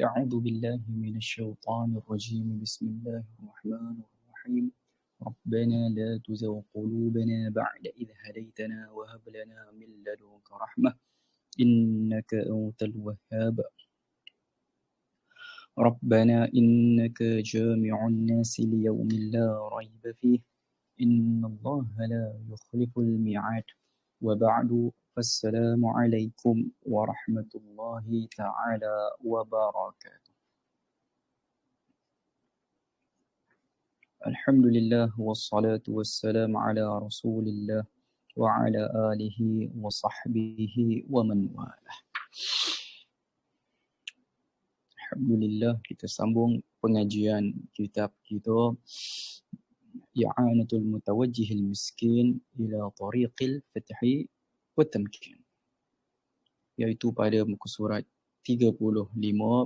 أعوذ بالله من الشيطان الرجيم بسم الله الرحمن الرحيم ربنا لا تزغ قلوبنا بعد إذ هديتنا وهب لنا من لدنك رحمة إنك أنت الوهاب ربنا إنك جامع الناس ليوم لا ريب فيه إن الله لا يخلف الميعاد وبعد فالسلام عليكم ورحمة الله تعالى وبركاته. الحمد لله والصلاة والسلام على رسول الله وعلى آله وصحبه ومن والاه. Alhamdulillah, kita sambung pengajian kitab kita I'anatul Mutawajjihil Miskin ila Tariqil Fathi wa Tamkin, iaitu pada muka surat 35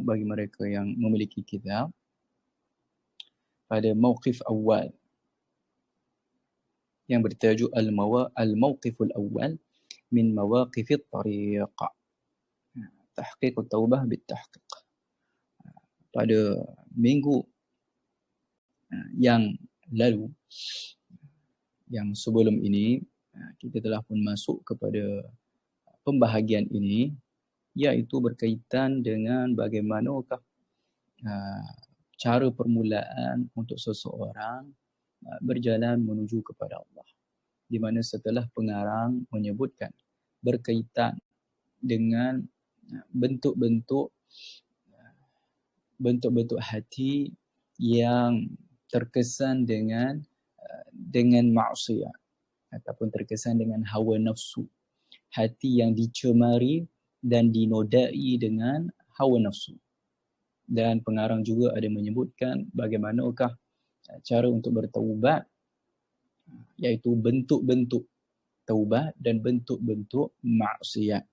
bagi mereka yang memiliki kitab, pada mauqif awal yang bertajuk Al-Mawqiful Awal min Mawaqifit Tariq, Tahqiq Taubah bit-Tahqiq. Pada minggu yang lalu, yang sebelum ini, kita telah pun masuk kepada pembahagian ini, iaitu berkaitan dengan bagaimanakah cara permulaan untuk seseorang berjalan menuju kepada Allah. Di mana setelah pengarang menyebutkan berkaitan dengan bentuk-bentuk hati yang terkesan dengan maksiat ataupun terkesan dengan hawa nafsu, hati yang dicemari dan dinodai dengan hawa nafsu. Dan pengarang juga ada menyebutkan bagaimanakah cara untuk bertaubat, iaitu bentuk-bentuk taubat dan bentuk-bentuk maksiat.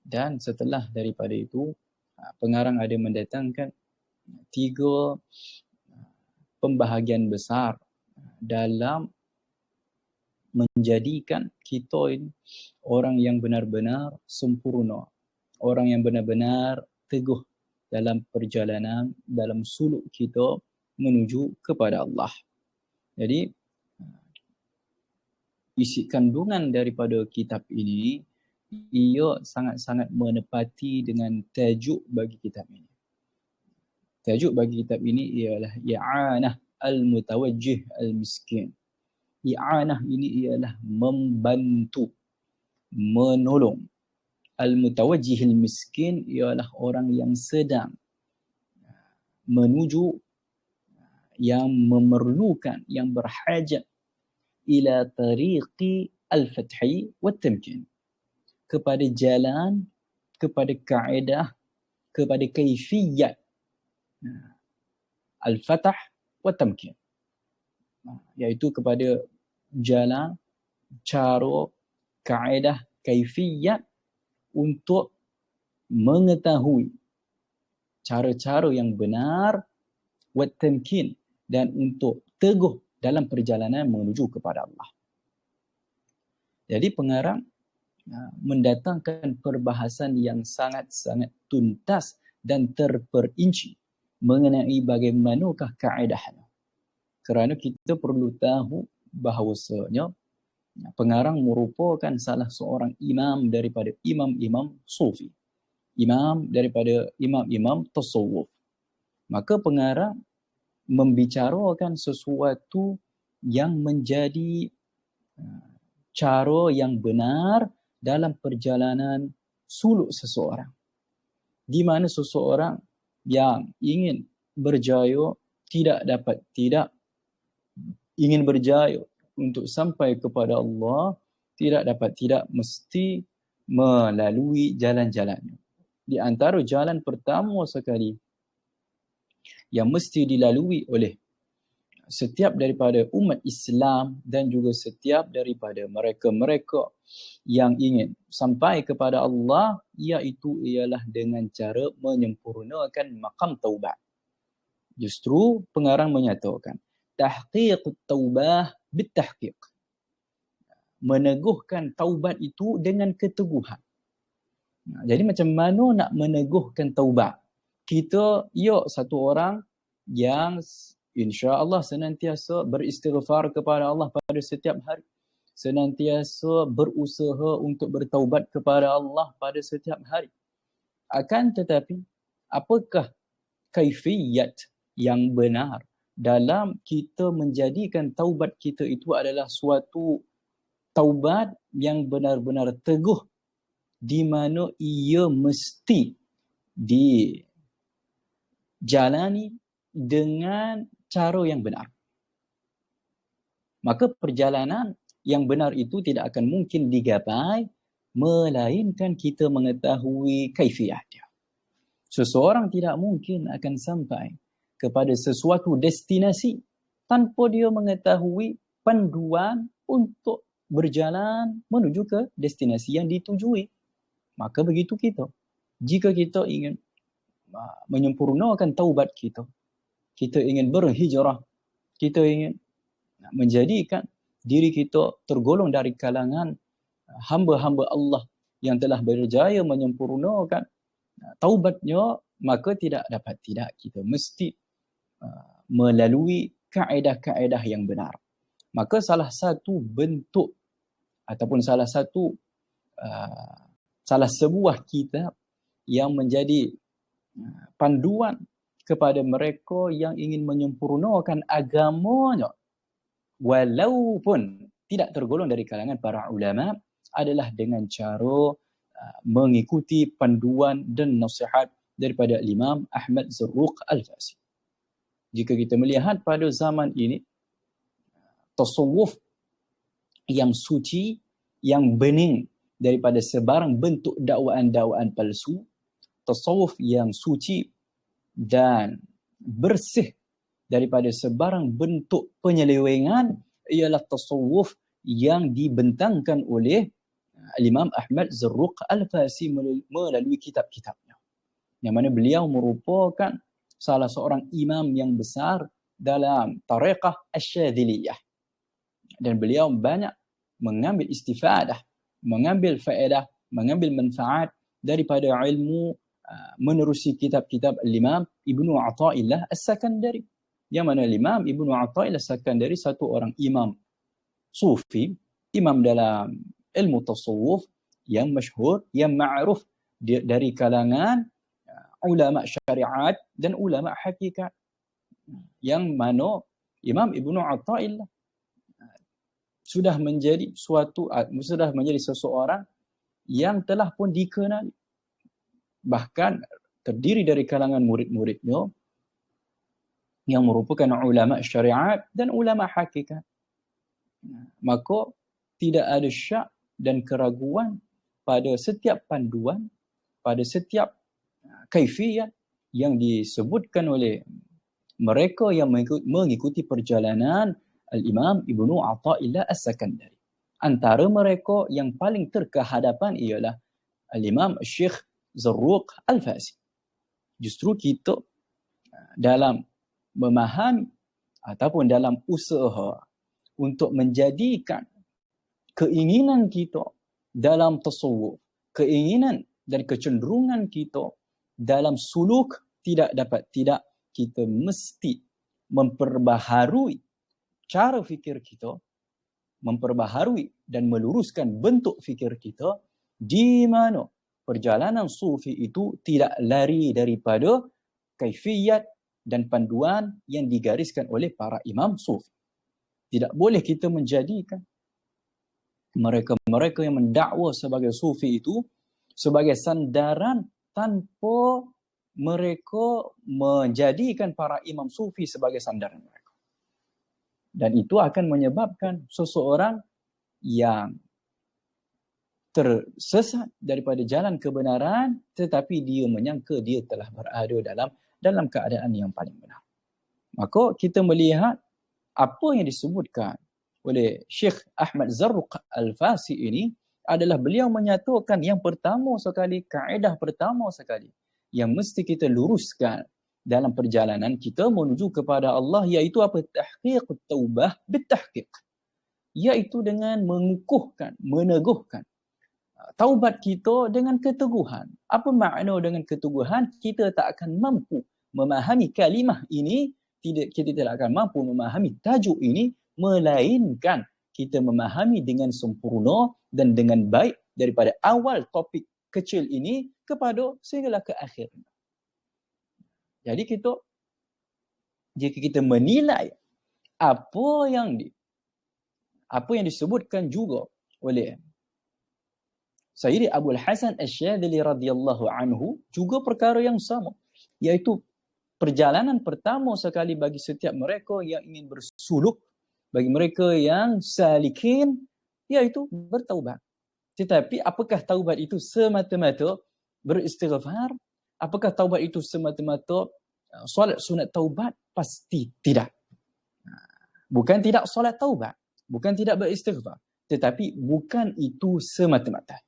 Dan setelah daripada itu, pengarang ada mendatangkan 3 pembahagian besar dalam menjadikan kita ini orang yang benar-benar sempurna, orang yang benar-benar teguh dalam perjalanan, dalam suluk kita menuju kepada Allah. Jadi, isi kandungan daripada kitab ini, ia sangat-sangat menepati dengan tajuk bagi kitab ini. Tajuk bagi kitab ini ialah I'anah al-Mutawajjih al-Miskin. I'anah ini ialah membantu, menolong. Al-Mutawajjih al-Miskin ialah orang yang sedang menuju, yang memerlukan, yang berhajat ila tariqi al-fathi wa tamkin, kepada jalan, kepada kaedah, kepada kaifiyat al-fatah wa tamkin, iaitu kepada jalan, cara, kaedah, kaifiyat untuk mengetahui cara-cara yang benar wa tamkin, dan untuk teguh dalam perjalanan menuju kepada Allah. Jadi pengarang mendatangkan perbahasan yang sangat-sangat tuntas dan terperinci mengenai bagaimanakah kaedahnya. Kerana kita perlu tahu bahawasanya pengarang merupakan salah seorang imam daripada imam-imam sufi, imam daripada imam-imam tasawuf. Maka pengarang membicarakan sesuatu yang menjadi cara yang benar dalam perjalanan suluk seseorang, di mana seseorang yang ingin berjaya tidak ingin berjaya untuk sampai kepada Allah, tidak mesti melalui jalan-jalannya. Di antara jalan pertama sekali yang mesti dilalui oleh setiap daripada umat Islam dan juga setiap daripada mereka-mereka yang ingin sampai kepada Allah, iaitu ialah dengan cara menyempurnakan maqam taubat. Justru pengarang menyatakan tahqiq taubah bitahqiq, meneguhkan taubat itu dengan keteguhan. Jadi macam mana nak meneguhkan taubat? Kita, satu orang yang insya-Allah senantiasa beristighfar kepada Allah pada setiap hari. Senantiasa berusaha untuk bertaubat kepada Allah pada setiap hari. Akan tetapi, apakah kaifiyat yang benar dalam kita menjadikan taubat kita itu adalah suatu taubat yang benar-benar teguh, di mana ia mesti dijalani dengan cara yang benar. Maka perjalanan yang benar itu tidak akan mungkin digapai melainkan kita mengetahui kaifiatnya. Seseorang tidak mungkin akan sampai kepada sesuatu destinasi tanpa dia mengetahui panduan untuk berjalan menuju ke destinasi yang ditujui. Maka begitu kita. Jika kita ingin menyempurnakan taubat kita, kita ingin berhijrah, kita ingin menjadikan diri kita tergolong dari kalangan hamba-hamba Allah yang telah berjaya menyempurnakan taubatnya, maka tidak kita mesti melalui kaedah-kaedah yang benar. Maka salah satu bentuk ataupun salah sebuah kitab yang menjadi panduan kepada mereka yang ingin menyempurnakan agamanya walaupun tidak tergolong dari kalangan para ulama adalah dengan cara mengikuti panduan dan nasihat daripada Imam Ahmad Zarruq Al-Fasi. Jika kita melihat pada zaman ini, tasawuf yang suci, yang bening daripada sebarang bentuk dakwaan-dakwaan palsu, tasawuf yang suci dan bersih daripada sebarang bentuk penyelewengan ialah tasawuf yang dibentangkan oleh Imam Ahmad Zarruq Al-Fasi melalui kitab-kitabnya. Yang mana beliau merupakan salah seorang imam yang besar dalam tariqah Asy-Syadziliyah. Dan beliau banyak mengambil istifadah, mengambil faedah, mengambil manfaat daripada ilmu menerusi kitab-kitab Imam Ibnu Athaillah As-Sakandari. Yang mana Imam Ibnu Athaillah As-Sakandari satu orang imam sufi, imam dalam ilmu tasawuf yang masyhur, yang ma'ruf dari kalangan ulama syariat dan ulama hakikat. Yang mana Imam Ibnu Athaillah sudah menjadi seseorang yang telah pun dikenali. Bahkan terdiri dari kalangan murid-muridnya yang merupakan ulama syariat dan ulama hakikat. Maka tidak ada syak dan keraguan pada setiap panduan, pada setiap kaifiyat yang disebutkan oleh mereka yang mengikuti perjalanan Al-Imam Ibnu Athaillah As-Sakandari. Antara mereka yang paling terkehadapan ialah Al-Imam Syekh Zarruq Al-Fasi. Justru kita dalam memahami ataupun dalam usaha untuk menjadikan keinginan kita dalam tasawuf, keinginan dan kecenderungan kita dalam suluk tidak kita mesti memperbaharui cara fikir kita, memperbaharui dan meluruskan bentuk fikir kita, di mana perjalanan sufi itu tidak lari daripada kaifiyat dan panduan yang digariskan oleh para imam sufi. Tidak boleh kita menjadikan mereka-mereka yang mendakwa sebagai sufi itu sebagai sandaran tanpa mereka menjadikan para imam sufi sebagai sandaran mereka. Dan itu akan menyebabkan seseorang yang tersesat daripada jalan kebenaran tetapi dia menyangka dia telah berada dalam keadaan yang paling benar. Maka kita melihat apa yang disebutkan oleh Syekh Ahmad Zarruq Al-Fasi ini adalah beliau menyatakan yang pertama sekali, kaedah pertama sekali yang mesti kita luruskan dalam perjalanan kita menuju kepada Allah, iaitu apa? Tahqiq taubah bitahqiq. Iaitu dengan mengukuhkan, meneguhkan taubat kita dengan keteguhan. Apa makna dengan keteguhan? Kita tak akan mampu memahami kalimah ini, kita tidak akan mampu memahami tajuk ini, melainkan kita memahami dengan sempurna dan dengan baik daripada awal topik kecil ini kepada sehinggalah ke akhir. Jadi jika kita menilai apa yang disebutkan juga oleh Sayyidi Abul Hasan Asy-Syadzili radhiyallahu anhu, juga perkara yang sama, iaitu perjalanan pertama sekali bagi setiap mereka yang ingin bersuluk, bagi mereka yang salikin, iaitu bertaubat. Tetapi apakah taubat itu semata-mata beristighfar? Apakah taubat itu semata-mata solat sunat taubat? Pasti tidak. Bukan tidak solat taubat, bukan tidak beristighfar, tetapi bukan itu semata-mata.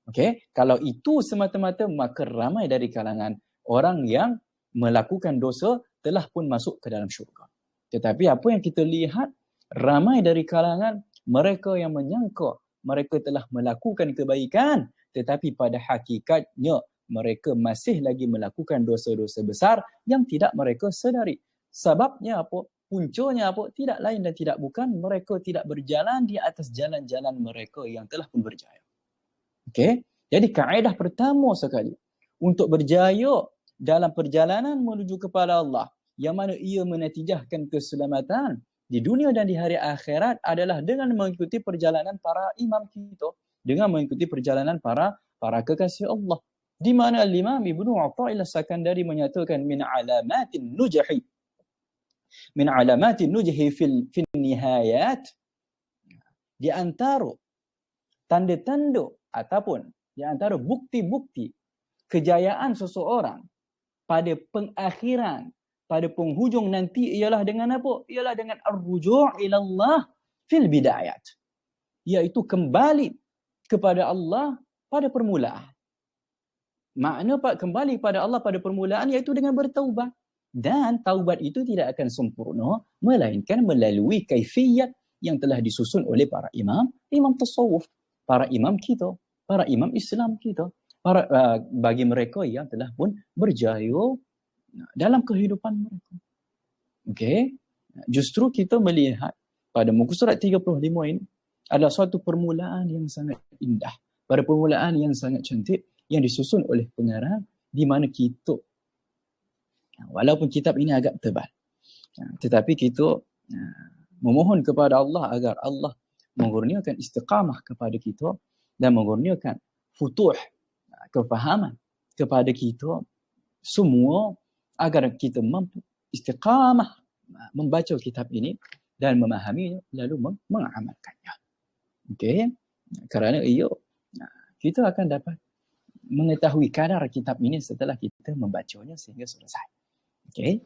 Okey, kalau itu semata-mata, maka ramai dari kalangan orang yang melakukan dosa telah pun masuk ke dalam syurga. Tetapi apa yang kita lihat, ramai dari kalangan mereka yang menyangka mereka telah melakukan kebaikan, tetapi pada hakikatnya mereka masih lagi melakukan dosa-dosa besar yang tidak mereka sedari. Sebabnya apa? Puncanya apa? Tidak lain dan tidak bukan, mereka tidak berjalan di atas jalan-jalan mereka yang telah pun berjaya. Okey, jadi kaedah pertama sekali untuk berjaya dalam perjalanan menuju kepada Allah, yang mana ia menatijahkan keselamatan di dunia dan di hari akhirat, adalah dengan mengikuti perjalanan para imam kita, dengan mengikuti perjalanan para kekasih Allah. Di mana Imam Ibnu Athaillah Sakandari menyatakan min alamatin nujhi fil nihayat, di antara tanda-tanda ataupun di antara bukti-bukti kejayaan seseorang pada pengakhiran, pada penghujung nanti, ialah dengan apa? Ialah dengan ar-ruju' ila Allah fil bidayat, iaitu kembali kepada Allah pada permulaan. Makna kembali pada Allah pada permulaan iaitu dengan bertaubat. Dan taubat itu tidak akan sempurna melainkan melalui kaifiyat yang telah disusun oleh para imam tasawuf, para imam kita, para imam Islam kita, bagi mereka yang telah pun berjaya dalam kehidupan mereka. Okey, justru kita melihat pada muka surat 35 ini adalah suatu permulaan yang sangat indah, pada permulaan yang sangat cantik yang disusun oleh pengarang, di mana kita, walaupun kitab ini agak tebal, tetapi kita memohon kepada Allah agar Allah mengurniakan istiqamah kepada kita dan mengurniakan futuh, kefahaman kepada kita semua, agar kita mampu istiqamah membaca kitab ini dan memahaminya lalu mengamalkannya. Okey, kerana ia kita akan dapat mengetahui kadar kitab ini setelah kita membacanya sehingga selesai. Okey,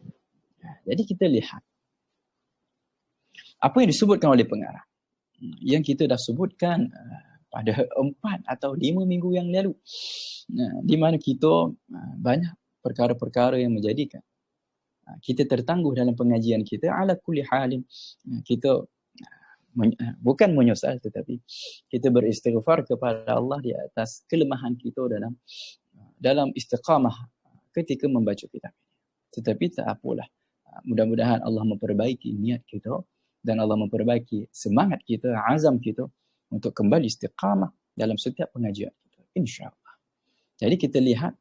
jadi kita lihat apa yang disebutkan oleh pengarang, yang kita dah sebutkan pada 4 atau 5 minggu yang lalu, di mana kita banyak perkara-perkara yang menjadikan kita tertangguh dalam pengajian kita. Ala kulli halin, kita bukan menyesal, tetapi kita beristighfar kepada Allah di atas kelemahan kita dalam istiqamah ketika membaca kitab ini. Tetapi tak apalah, mudah-mudahan Allah memperbaiki niat kita dan Allah memperbaiki semangat kita, azam kita untuk kembali istiqamah dalam setiap pengajian kita, insya-Allah. Jadi kita lihat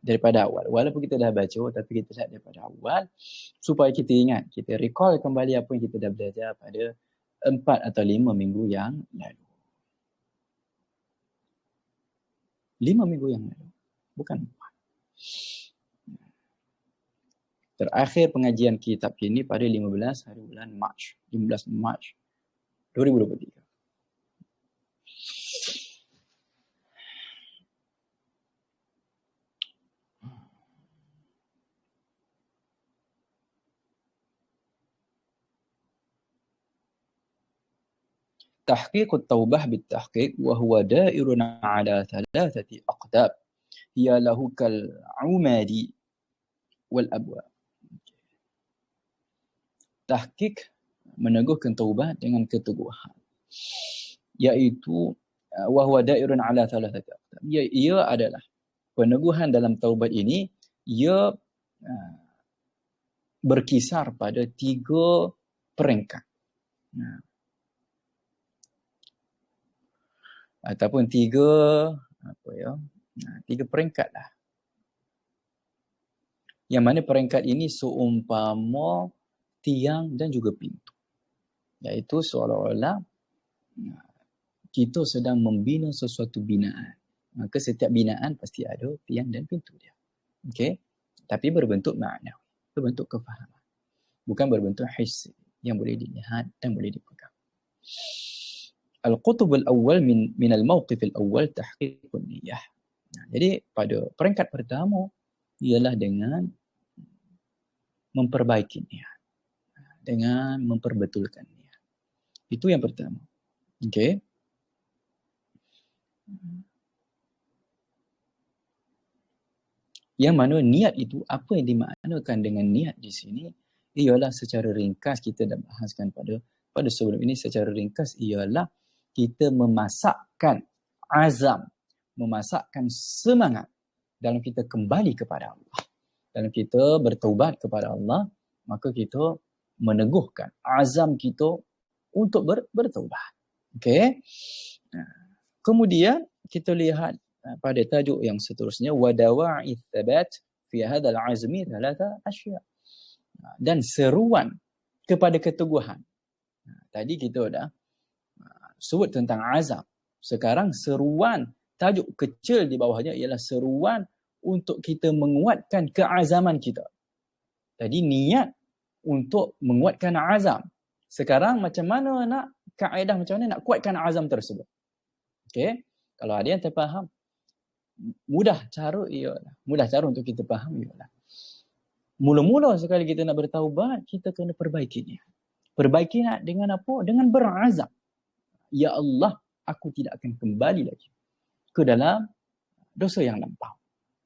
daripada awal, walaupun kita dah baca, tapi kita lihat daripada awal supaya kita ingat, kita recall kembali apa yang kita dah belajar pada 4 atau 5 minggu yang lalu. 5 minggu yang lalu, bukan 4. Terakhir pengajian kitab ini pada 15 hari bulan Mac, 15 Mac 2023. تحقيق التوبة بالتحقيق وهو دائر على 3 أقطاب هي له كالعماد والأبواب. Tahqiq meneguhkan taubat dengan keteguhan, iaitu wa huwa dairun ala thalathati aqsam. Ia adalah peneguhan dalam taubat ini, ia berkisar pada 3 peringkat. Ataupun 3 peringkat lah. Yang mana peringkat ini seumpama tiang dan juga pintu. Iaitu seolah-olah kita sedang membina sesuatu binaan. Maka setiap binaan pasti ada tiang dan pintu dia. Okey? Tapi berbentuk makna, berbentuk kefahaman. Bukan berbentuk hissi yang boleh dilihat dan boleh dipegang. Al-qutub al-awwal min al-mawqif al-awwal tahqiqun niyyah. Jadi pada peringkat pertama ialah dengan memperbaiki niat, dengan memperbetulkan niat. Itu yang pertama. Okey. Yang mana niat itu, apa yang dimaknakan dengan niat di sini ialah secara ringkas, kita dah bahaskan pada sebelum ini, secara ringkas ialah kita memasakkan azam, memasakkan semangat dalam kita kembali kepada Allah. Dalam kita bertaubat kepada Allah, maka kita meneguhkan azam kita untuk bertaubat. Okey. Kemudian kita lihat pada tajuk yang seterusnya, wa dawa'i tsabat fi hadzal azmi thalatha asya. Dan seruan kepada keteguhan. Tadi kita dah sebut tentang azam. Sekarang seruan, tajuk kecil di bawahnya ialah seruan untuk kita menguatkan keazaman kita. Tadi niat untuk menguatkan azam. Sekarang macam mana nak kaedah, macam mana nak kuatkan azam tersebut? Okey, kalau ada yang terfaham, mudah cara untuk kita faham ialah mula-mula sekali kita nak bertaubat, kita kena perbaiki niat. Perbaiki niat dengan apa? Dengan berazam. Ya Allah, aku tidak akan kembali lagi ke dalam dosa yang lampau,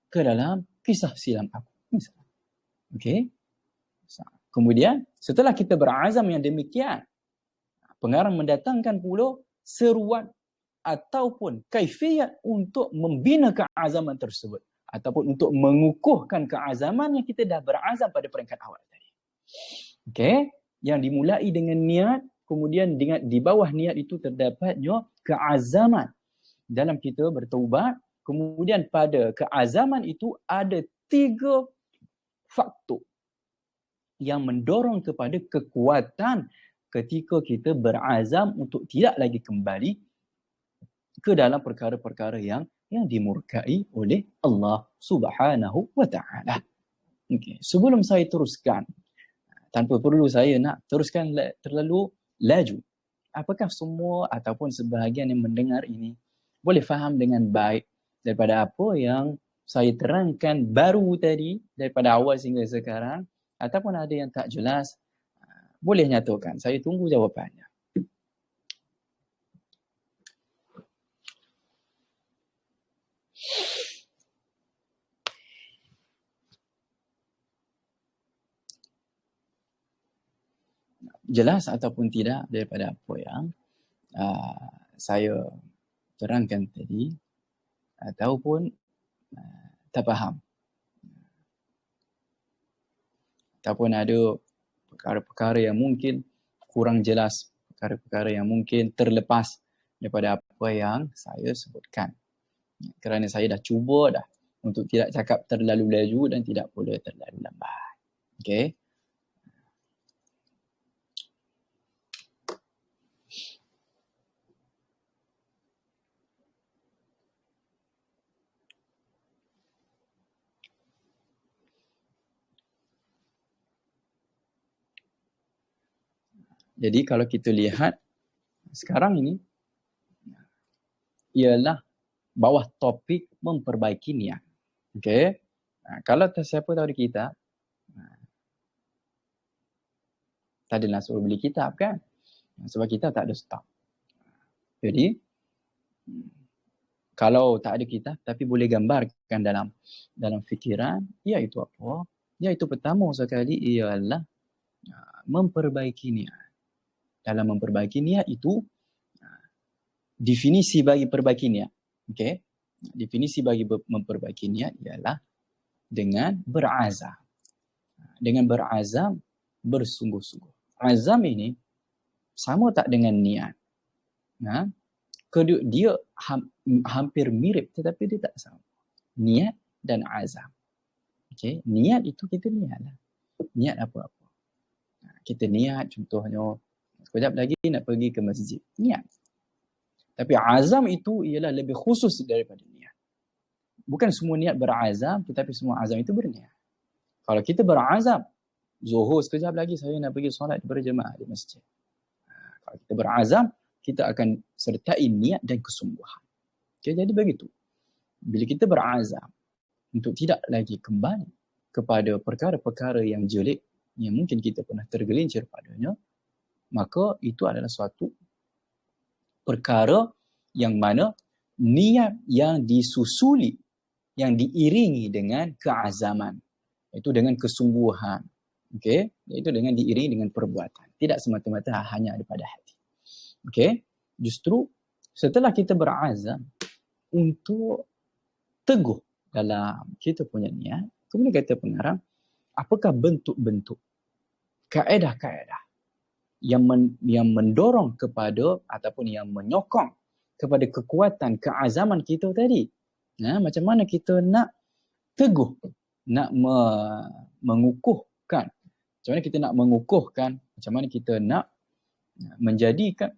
ke dalam kisah silam aku. Okey. Kemudian setelah kita berazam yang demikian, pengarang mendatangkan pula seruan ataupun kaifiat untuk membina keazaman tersebut, ataupun untuk mengukuhkan keazaman yang kita dah berazam pada peringkat awal tadi. Okey, yang dimulai dengan niat, kemudian dengan di bawah niat itu terdapatnya keazaman dalam kita bertaubat. Kemudian pada keazaman itu ada 3 faktor yang mendorong kepada kekuatan ketika kita berazam untuk tidak lagi kembali ke dalam perkara-perkara yang dimurkai oleh Allah Subhanahu wa taala. Okey, sebelum saya teruskan, tanpa perlu saya nak teruskan terlalu laju, apakah semua ataupun sebahagian yang mendengar ini boleh faham dengan baik daripada apa yang saya terangkan baru tadi, daripada awal sehingga sekarang, ataupun ada yang tak jelas? Boleh nyatakan, saya tunggu jawapannya. Jelas ataupun tidak daripada apa yang saya terangkan tadi, ataupun tak faham, ataupun ada perkara-perkara yang mungkin kurang jelas, perkara-perkara yang mungkin terlepas daripada apa yang saya sebutkan. Kerana saya dah cuba dah untuk tidak cakap terlalu laju dan tidak pula terlalu lambat. Okey. Jadi kalau kita lihat sekarang ini ialah bawah topik memperbaiki niat. Okey. Kalau siapa tahu di kitab, tak adalah suruh beli kitab kan? Sebab kita tak ada stok. Jadi kalau tak ada kitab tapi boleh gambarkan dalam fikiran, iaitu apa? Iaitu pertama sekali ialah memperbaiki niat. Dalam memperbaiki niat itu definisi bagi perbaiki niat. Okey. Definisi bagi memperbaiki niat ialah dengan berazam. Dengan berazam, bersungguh-sungguh. Azam ini sama tak dengan niat? Nah, kedua dia hampir mirip tetapi dia tak sama. Niat dan azam. Okey, niat itu kita niatlah. Niat apa-apa. Kita niat contohnya sekejap lagi nak pergi ke masjid. Niat. Tapi azam itu ialah lebih khusus daripada niat. Bukan semua niat berazam tetapi semua azam itu berniat. Kalau kita berazam, Zuhur sekejap lagi saya nak pergi solat berjemaah di masjid. Kalau kita berazam, kita akan sertai niat dan kesungguhan. Okay, jadi begitu. Bila kita berazam untuk tidak lagi kembali kepada perkara-perkara yang jelek yang mungkin kita pernah tergelincir padanya, maka itu adalah suatu perkara yang mana niat yang disusuli, yang diiringi dengan keazaman, iaitu dengan kesungguhan. Okey, iaitu dengan diiringi dengan perbuatan. Tidak semata-mata hanya daripada hati. Okey, justru setelah kita berazam untuk teguh dalam kita punya niat, kemudian kata pengarang, apakah bentuk-bentuk kaedah-kaedah yang mendorong kepada ataupun yang menyokong kepada kekuatan keazaman kita tadi. Nah, macam mana kita nak teguh, nak mengukuhkan, macam mana kita nak mengukuhkan, macam mana kita nak menjadikan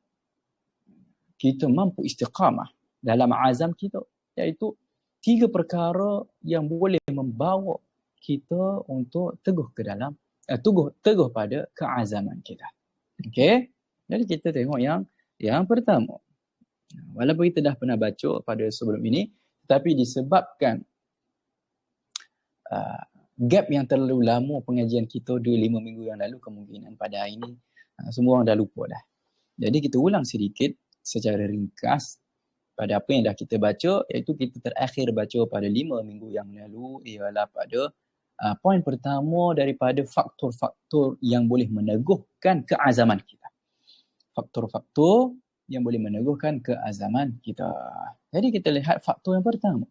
kita mampu istiqamah dalam azam kita, iaitu 3 perkara yang boleh membawa kita untuk teguh ke dalam teguh pada keazaman kita. Okey, jadi kita tengok yang pertama. Walaupun kita dah pernah baca pada sebelum ini, tetapi disebabkan gap yang terlalu lama pengajian kita 5 minggu yang lalu, kemungkinan pada hari ini semua orang dah lupa dah. Jadi kita ulang sedikit secara ringkas pada apa yang dah kita baca, iaitu kita terakhir baca pada 5 minggu yang lalu ialah pada poin pertama daripada faktor-faktor yang boleh meneguhkan keazaman kita. Faktor-faktor yang boleh meneguhkan keazaman kita. Jadi kita lihat faktor yang pertama,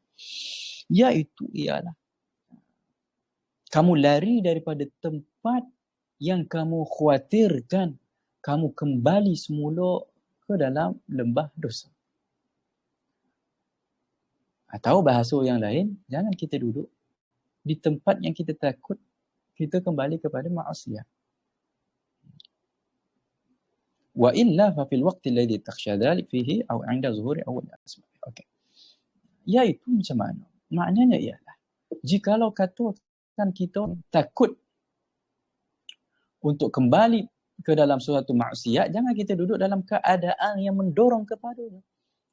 iaitu ialah kamu lari daripada tempat yang kamu khawatirkan kamu kembali semula ke dalam lembah dosa. Atau bahasa yang lain, jangan kita duduk di tempat yang kita takut kita kembali kepada maksiat. Wa illa fa fil waqti alladhi takhsha dhalik fihi aw 'inda zuhuri awwal asma. Okey. Iaitu macam mana? Maknanya ialah jikalau katakan kita takut untuk kembali ke dalam suatu maksiat, jangan kita duduk dalam keadaan yang mendorong kepadanya.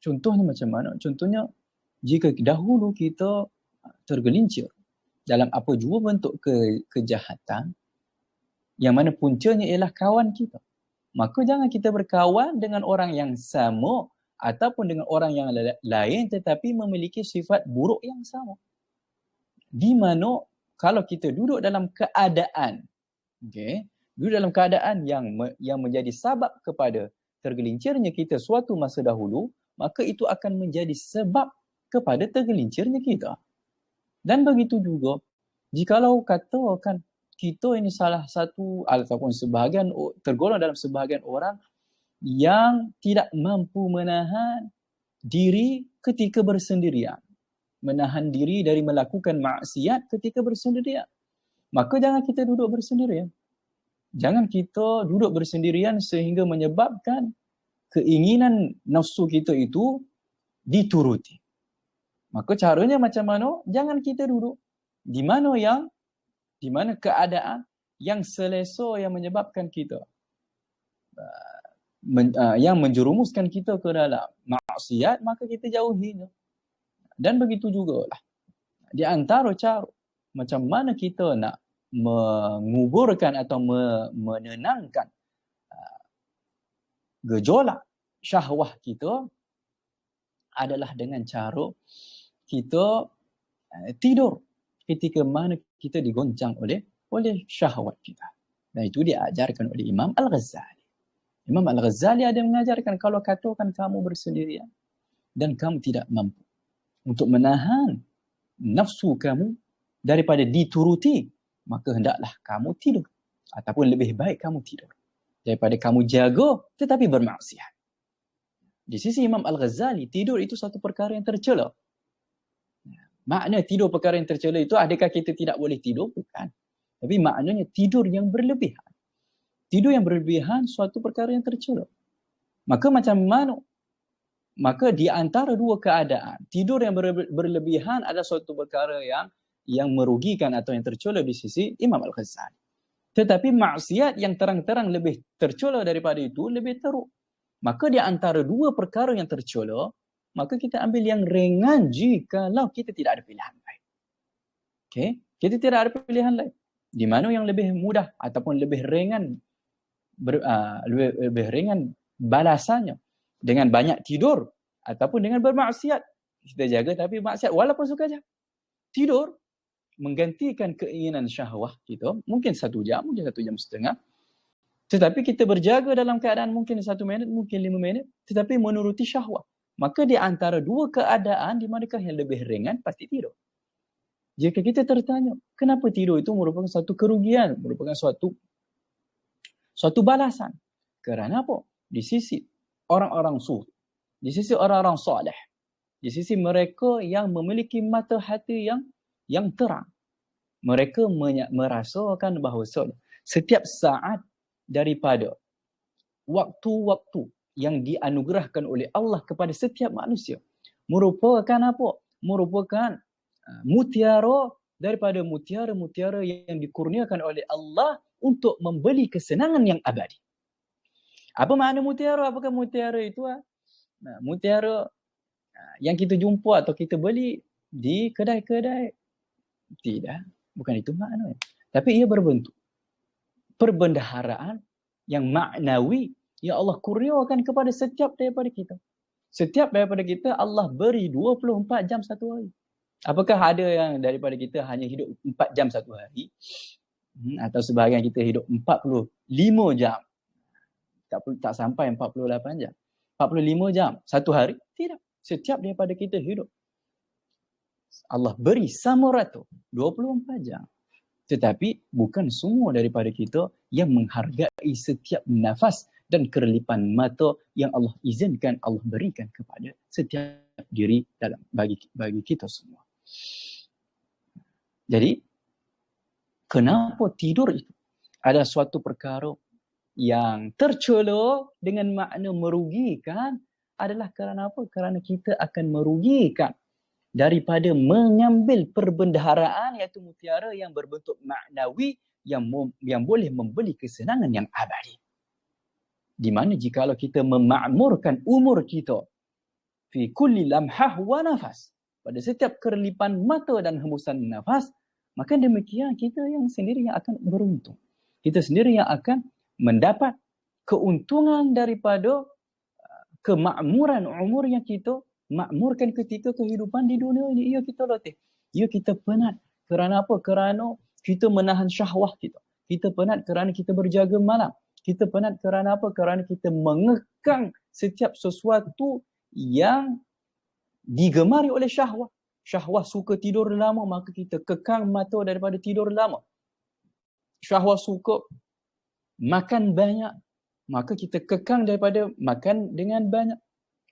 Contohnya macam mana? Contohnya, jika dahulu kita tergelincir dalam apa jua bentuk kejahatan, yang mana puncanya ialah kawan kita, maka jangan kita berkawan dengan orang yang sama ataupun dengan orang yang lain tetapi memiliki sifat buruk yang sama. Di mana kalau kita duduk dalam keadaan, duduk dalam keadaan yang menjadi sebab kepada tergelincirnya kita suatu masa dahulu, maka itu akan menjadi sebab kepada tergelincirnya kita. Dan begitu juga, jikalau katakan kita ini salah satu ataupun sebahagian tergolong dalam sebahagian orang yang tidak mampu menahan diri ketika bersendirian, menahan diri dari melakukan maksiat ketika bersendirian, maka jangan kita duduk bersendirian. Jangan kita duduk bersendirian sehingga menyebabkan keinginan nafsu kita itu dituruti. Maka caranya macam mana? Jangan kita duduk di mana keadaan yang selesa yang menyebabkan kita yang menjerumuskan kita ke dalam maksiat, maka kita jauhinya. Dan begitu jugalah di antara cara macam mana kita nak menguburkan atau menenangkan gejolak syahwah kita adalah dengan cara kita tidur ketika mana kita digoncang oleh syahwat kita. Dan itu diajarkan oleh Imam Al-Ghazali. Imam Al-Ghazali ada mengajarkan kalau katakan kamu bersendirian dan kamu tidak mampu untuk menahan nafsu kamu daripada dituruti, maka hendaklah kamu tidur. Ataupun lebih baik kamu tidur daripada kamu jaga tetapi bermaksiat. Di sisi Imam Al-Ghazali, tidur itu satu perkara yang tercela. Makna tidur perkara yang tercela itu, adakah kita tidak boleh tidur? Bukan. Tapi maknanya tidur yang berlebihan. Tidur yang berlebihan suatu perkara yang tercela. Maka macam mana? Maka di antara dua keadaan, tidur yang berlebihan adalah suatu perkara yang merugikan atau yang tercela di sisi Imam Al-Ghazali. Tetapi maksiat yang terang-terang lebih tercela daripada itu, lebih teruk. Maka di antara dua perkara yang tercela, maka kita ambil yang ringan jikalau kita tidak ada pilihan lain. Okay? Kita tidak ada pilihan lain. Di mana yang lebih mudah ataupun lebih ringan lebih ringan balasannya, dengan banyak tidur ataupun dengan bermaksiat. Kita jaga tapi maksiat walaupun suka je. Tidur menggantikan keinginan syahwah kita, mungkin 1 jam, mungkin 1 jam setengah. Tetapi kita berjaga dalam keadaan mungkin 1 minit, mungkin 5 minit, tetapi menuruti syahwat. Maka di antara dua keadaan, di manakah yang lebih ringan, pasti tidur. Jika kita tertanya, kenapa tidur itu merupakan satu kerugian, merupakan suatu balasan? Kerana apa? Di sisi orang-orang sufi, di sisi orang-orang soleh, di sisi mereka yang memiliki mata hati yang terang, mereka merasakan bahawa setiap saat daripada waktu-waktu yang dianugerahkan oleh Allah kepada setiap manusia merupakan apa? Merupakan mutiara daripada mutiara-mutiara yang dikurniakan oleh Allah untuk membeli kesenangan yang abadi. Apa makna mutiara? Apakah mutiara itu? Mutiara yang kita jumpa atau kita beli di kedai-kedai? Tidak, bukan itu maknanya. Tapi ia berbentuk perbendaharaan yang maknawi yang Allah kurniakan kepada setiap daripada kita. Setiap daripada kita Allah beri 24 jam satu hari. Apakah ada yang daripada kita hanya hidup 4 jam satu hari? Atau sebahagian kita hidup 45 jam? Tak sampai 48 jam. 45 jam satu hari? Tidak. Setiap daripada kita hidup, Allah beri sama rata 24 jam. Tetapi bukan semua daripada kita yang menghargai setiap nafas dan kerelipan mata yang Allah izinkan, Allah berikan kepada setiap diri dalam bagi kita semua. Jadi, kenapa tidur itu adalah suatu perkara yang tercela dengan makna merugikan adalah kerana apa? Kerana kita akan merugikan daripada mengambil perbendaharaan iaitu mutiara yang berbentuk maknawi yang boleh membeli kesenangan yang abadi. Di mana jikalau kita memakmurkan umur kita fi kulli lamhah wa nafas, pada setiap kerelipan mata dan hembusan nafas, maka demikian kita yang sendiri yang akan beruntung. Kita sendiri yang akan mendapat keuntungan daripada kemakmuran umur yang kita makmurkan ketika kehidupan di dunia ini. Ia kita latih. Ia kita penat. Kerana apa? Kerana kita menahan syahwah kita. Kita penat kerana kita berjaga malam. Kita penat kerana apa? Kerana kita mengekang setiap sesuatu yang digemari oleh syahwah. Syahwah suka tidur lama, maka kita kekang mata daripada tidur lama. Syahwah suka makan banyak, maka kita kekang daripada makan dengan banyak.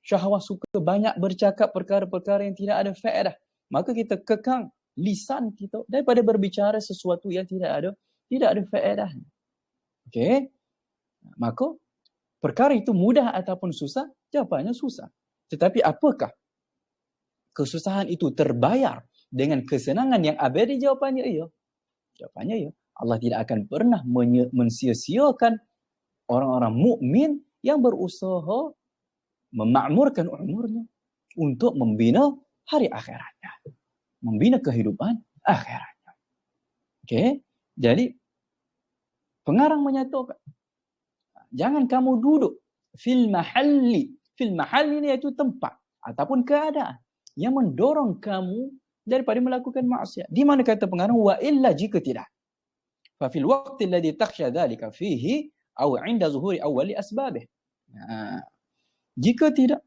Syahwah suka banyak bercakap perkara-perkara yang tidak ada faedah, maka kita kekang lisan kita daripada berbicara sesuatu yang tidak ada faedah. Okey? Maka perkara itu mudah ataupun susah? Jawapannya susah. Tetapi apakah kesusahan itu terbayar dengan kesenangan yang abadi? Jawapannya iya. Jawapannya iya. Allah tidak akan pernah mensia-siakan orang-orang mukmin yang berusaha memakmurkan umurnya untuk membina hari akhiratnya, membina kehidupan akhiratnya. Okey? Jadi pengarang menyatakan, jangan kamu duduk fil mahalli. Fil mahalli ini iaitu tempat ataupun keadaan yang mendorong kamu daripada melakukan maksiat. Di mana kata pengarang, wa illa, jika tidak, fa fil waqti alladhi takhsha dhalika fihi atau 'inda zuhuri awwali asbabih. Jika tidak,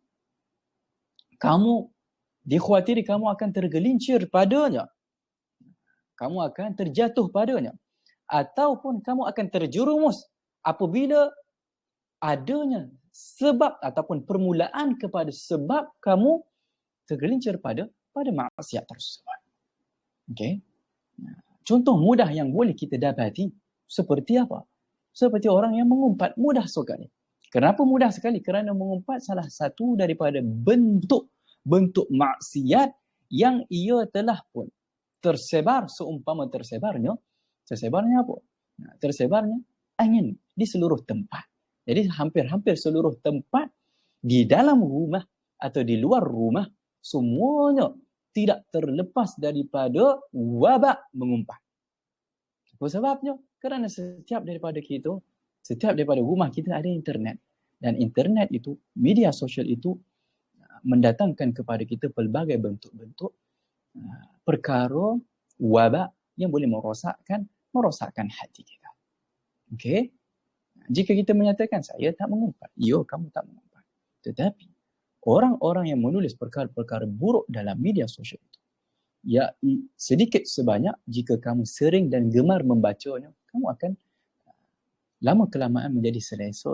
kamu dikhawatiri kamu akan tergelincir padanya, kamu akan terjatuh padanya, ataupun kamu akan terjerumus apabila adanya sebab ataupun permulaan kepada sebab kamu tergelincir pada maksiat tersebut. Okey. Contoh mudah yang boleh kita dapati seperti apa? Seperti orang yang mengumpat, mudah sekali. Kenapa mudah sekali? Kerana mengumpat salah satu daripada bentuk maksiat yang ia telah pun tersebar seumpama tersebarnya apa? Tersebarnya angin di seluruh tempat. Jadi hampir-hampir seluruh tempat di dalam rumah atau di luar rumah semuanya tidak terlepas daripada wabak mengumpat. Apa sebabnya? Kerana setiap daripada rumah kita ada internet. Dan internet itu, media sosial itu mendatangkan kepada kita pelbagai bentuk-bentuk perkara wabak yang boleh merosakkan hati kita. Okey? Jika kita menyatakan saya tak mengumpat, ya kamu tak mengumpat. Tetapi orang-orang yang menulis perkara-perkara buruk dalam media sosial itu, ya sedikit sebanyak jika kamu sering dan gemar membacanya, kamu akan lama kelamaan menjadi selesa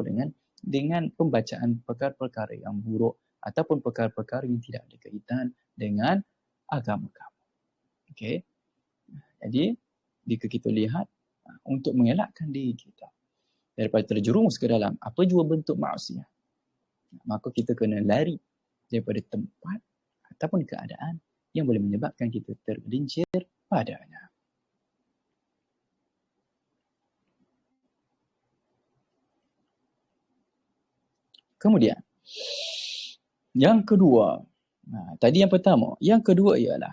dengan pembacaan perkara-perkara yang buruk ataupun perkara-perkara yang tidak ada kaitan dengan agama kamu. Okey. Jadi jika kita lihat untuk mengelakkan diri kita daripada terjerumus ke dalam apa jua bentuk maksiat, maka kita kena lari daripada tempat ataupun keadaan yang boleh menyebabkan kita tergelincir padanya. Kemudian, yang kedua, tadi yang pertama, yang kedua ialah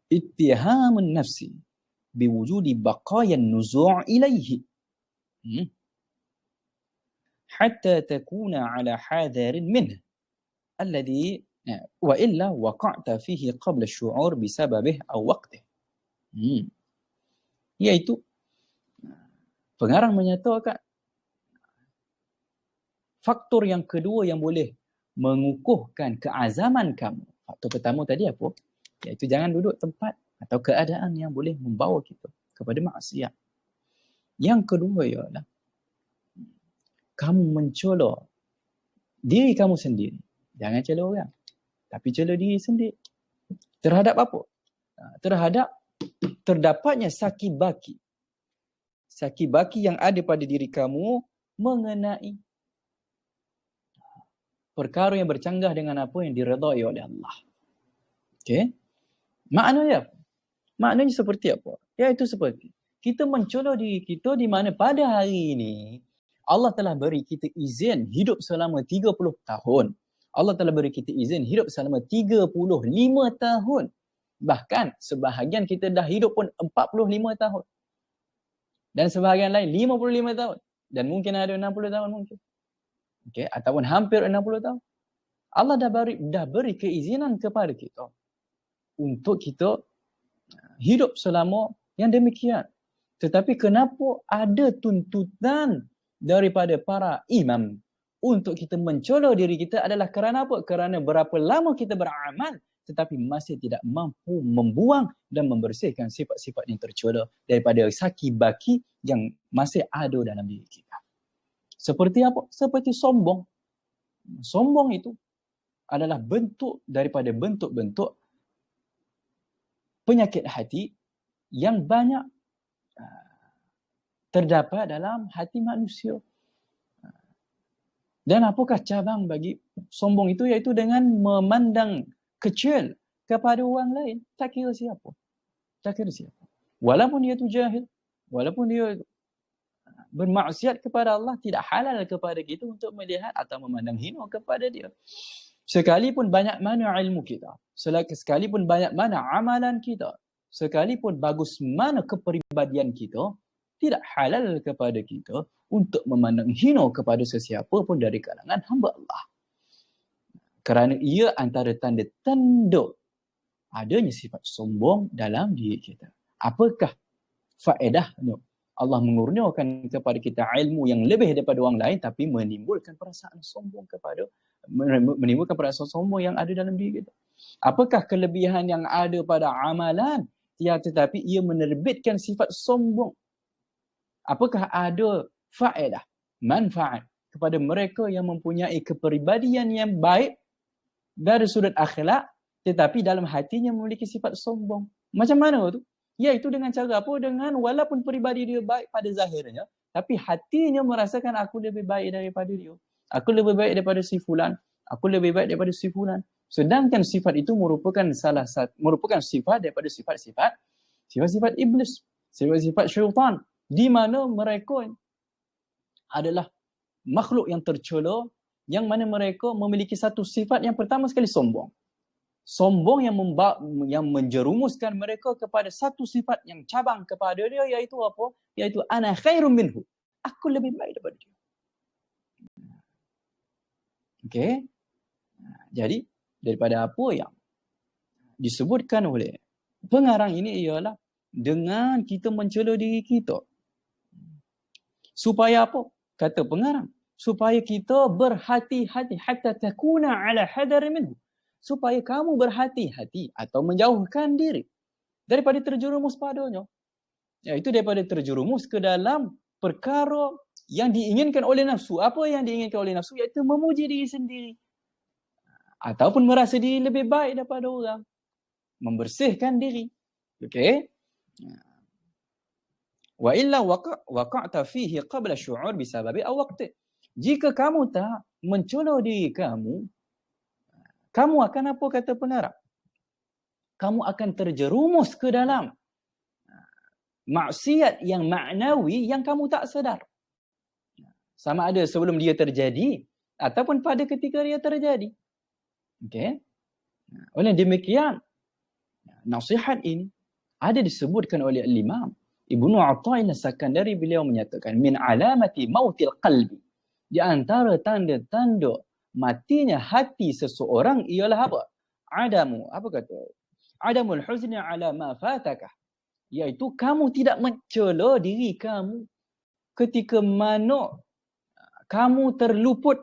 ittihamun nafsi biwujudi baqayan nuzu' ilaihi hatta takuna ala hadarin minhu alladhi wa illa waqa'ta fihi qabla asy'ur bisababih aw waqtih. Iaitu pengarang menyatakan faktor yang kedua yang boleh mengukuhkan keazaman kamu. Faktor pertama tadi apa? Iaitu jangan duduk tempat atau keadaan yang boleh membawa kita kepada maksiat. Yang kedua ialah kamu mencela diri kamu sendiri. Jangan cela orang, tapi cela diri sendiri. Terhadap apa? Terhadap terdapatnya saki-baki yang ada pada diri kamu mengenai perkara yang bercanggah dengan apa yang diredai oleh Allah. Okey? Maknanya apa? Maknanya seperti apa? Iaitu seperti kita mencela diri kita di mana pada hari ini Allah telah beri kita izin hidup selama 30 tahun. Allah telah beri kita izin hidup selama 35 tahun. Bahkan sebahagian kita dah hidup pun 45 tahun. Dan sebahagian lain 55 tahun. Dan mungkin ada 60 tahun mungkin. Okay? Ataupun hampir 60 tahun. Allah dah beri keizinan kepada kita untuk kita hidup selama yang demikian. Tetapi kenapa ada tuntutan daripada para imam untuk kita mencela diri kita adalah kerana apa? Kerana berapa lama kita beramal tetapi masih tidak mampu membuang dan membersihkan sifat-sifat yang tercela daripada saki-baki yang masih ada dalam diri kita. Seperti apa? Seperti sombong. Sombong itu adalah bentuk daripada bentuk-bentuk penyakit hati yang banyak terdapat dalam hati manusia. Dan apakah cabang bagi sombong itu? Iaitu dengan memandang kecil kepada orang lain. Tak kira siapa. Walaupun dia itu jahil, walaupun dia bermaksiat kepada Allah, tidak halal kepada kita untuk melihat atau memandang hina kepada dia. Sekalipun banyak mana ilmu kita, sekalipun banyak mana amalan kita, sekalipun bagus mana kepribadian kita, tidak halal kepada kita untuk memandang hina kepada sesiapa pun dari kalangan hamba Allah. Kerana ia antara tanda-tanda adanya sifat sombong dalam diri kita. Apakah faedahnya Allah mengurniakan kepada kita ilmu yang lebih daripada orang lain, tapi menimbulkan perasaan sombong yang ada dalam diri kita. Apakah kelebihan yang ada pada amalan? Ya, tetapi ia menerbitkan sifat sombong. Apakah ada faedah, manfaat kepada mereka yang mempunyai kepribadian yang baik dari sudut akhlak, tetapi dalam hatinya memiliki sifat sombong? Macam mana tu? Iaitu dengan cara apa? Dengan walaupun peribadi dia baik pada zahirnya, tapi hatinya merasakan aku lebih baik daripada dia. Aku lebih baik daripada si fulan. Aku lebih baik daripada si fulan. Sedangkan sifat itu merupakan sifat daripada sifat iblis, sifat syaitan, di mana mereka adalah makhluk yang tercela, yang mana mereka memiliki satu sifat yang pertama sekali sombong. Sombong yang menjerumuskan mereka kepada satu sifat yang cabang kepada dia, iaitu apa? Iaitu ana khairum minhu. Aku lebih baik daripada dia. Okey. Jadi daripada apa yang disebutkan oleh pengarang ini ialah dengan kita mencela diri kita. Supaya apa? Kata pengarang, supaya kita berhati-hati hatta takuna ala hadar minhu. Supaya kamu berhati-hati atau menjauhkan diri daripada terjerumus padanya. Iaitu daripada terjerumus ke dalam perkara yang diinginkan oleh nafsu. Apa yang diinginkan oleh nafsu? Iaitu memuji diri sendiri. Ataupun merasa diri lebih baik daripada orang. Membersihkan diri. Okey? Wa illa waqa'ta fihi qabla syu'ur bisababi aw waqti. Jika kamu tak mencela diri kamu akan apa kata pengarang? Kamu akan terjerumus ke dalam maksiat yang maknawi yang kamu tak sedar. Sama ada sebelum dia terjadi ataupun pada ketika dia terjadi. Okey? Oleh demikian, nasihat ini ada disebutkan oleh Imam Ibnu Athaillah Sakandari, beliau menyatakan min alamati mautil qalbi. Di antara tanda-tanda matinya hati seseorang ialah apa? Adamul huzni ala ma fatakah. Iaitu kamu tidak mencela diri kamu ketika mana kamu terluput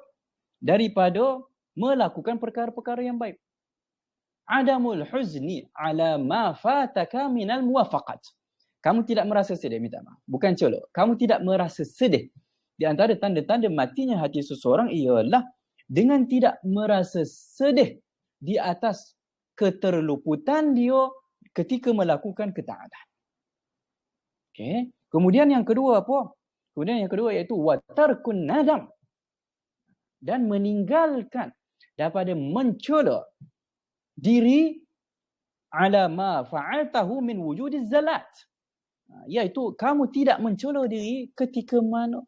daripada melakukan perkara-perkara yang baik. Adamul huzni ala ma fataka minal muwafaqat. Kamu tidak merasa sedih, minta maaf. Bukan cela. Kamu tidak merasa sedih. Di antara tanda-tanda matinya hati seseorang ialah dengan tidak merasa sedih di atas keterluputan dia ketika melakukan ketaatan. Okey. Kemudian yang kedua apa? Kemudian yang kedua iaitu watarkun nadam. Dan meninggalkan daripada mencela diri ala ma fa'altahu min wujudiz zalat. Iaitu kamu tidak mencela diri ketika mana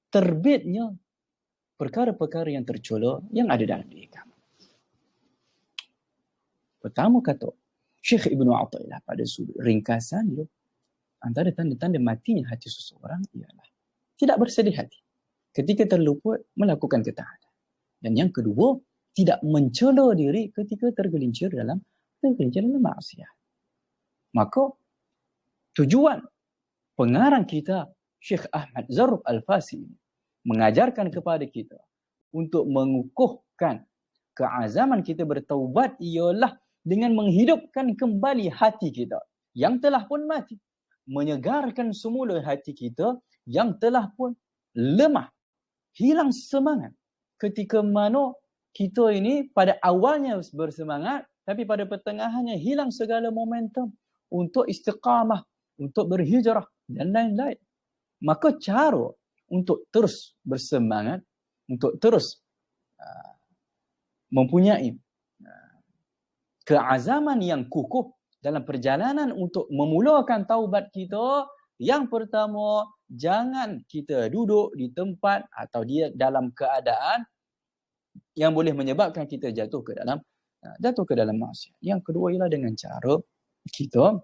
terbitnya perkara-perkara yang tercela yang ada dalam diri kamu. Pertama kata Syekh Ibnu Athaillah pada sudut ringkasan dia, antara tanda-tanda matinya hati seseorang ialah tidak bersedih hati ketika terluput melakukan ketaatan. Dan yang kedua, tidak mencela diri ketika tergelincir dalam maksiat. Maka tujuan pengarang kita Syekh Ahmad Zarruq Al-Fasi mengajarkan kepada kita untuk mengukuhkan keazaman kita bertaubat ialah dengan menghidupkan kembali hati kita yang telah pun mati, menyegarkan semula hati kita yang telah pun lemah, hilang semangat ketika mana kita ini pada awalnya bersemangat tapi pada pertengahannya hilang segala momentum untuk istiqamah, untuk berhijrah dan lain-lain. Maka cara untuk terus bersemangat, untuk terus mempunyai keazaman yang kukuh dalam perjalanan untuk memulakan taubat kita, yang pertama, jangan kita duduk di tempat atau dia dalam keadaan yang boleh menyebabkan kita jatuh ke dalam maksiat. Yang kedua ialah dengan cara kita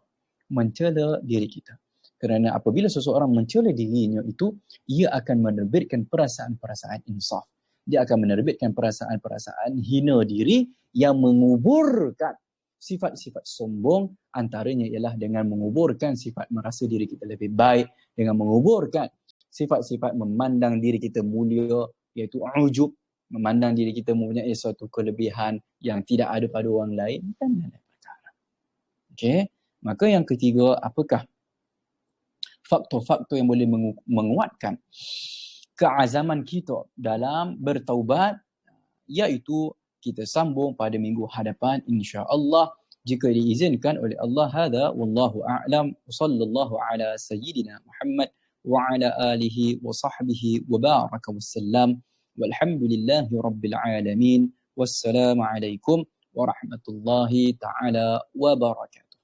mencela diri kita. Kerana apabila seseorang mencela dirinya itu, ia akan menerbitkan perasaan-perasaan insaf. Dia akan menerbitkan perasaan-perasaan hina diri yang menguburkan Sifat-sifat sombong antaranya ialah dengan menguburkan sifat merasa diri kita lebih baik, dengan menguburkan sifat-sifat memandang diri kita mulia, iaitu ujub, memandang diri kita mempunyai suatu kelebihan yang tidak ada pada orang lain dan lain-lain perkara. Okey, maka yang ketiga, apakah faktor-faktor yang boleh menguatkan keazaman kita dalam bertaubat, iaitu kita sambung pada minggu hadapan insya-Allah jika diizinkan oleh Allah. Hadza wallahu a'lam. Sallallahu ala sayyidina Muhammad wa ala alihi wa sahbihi wa baraka wasallam. Walhamdulillahi rabbil alamin. Wassalamu alaikum warahmatullahi taala wabarakatuh.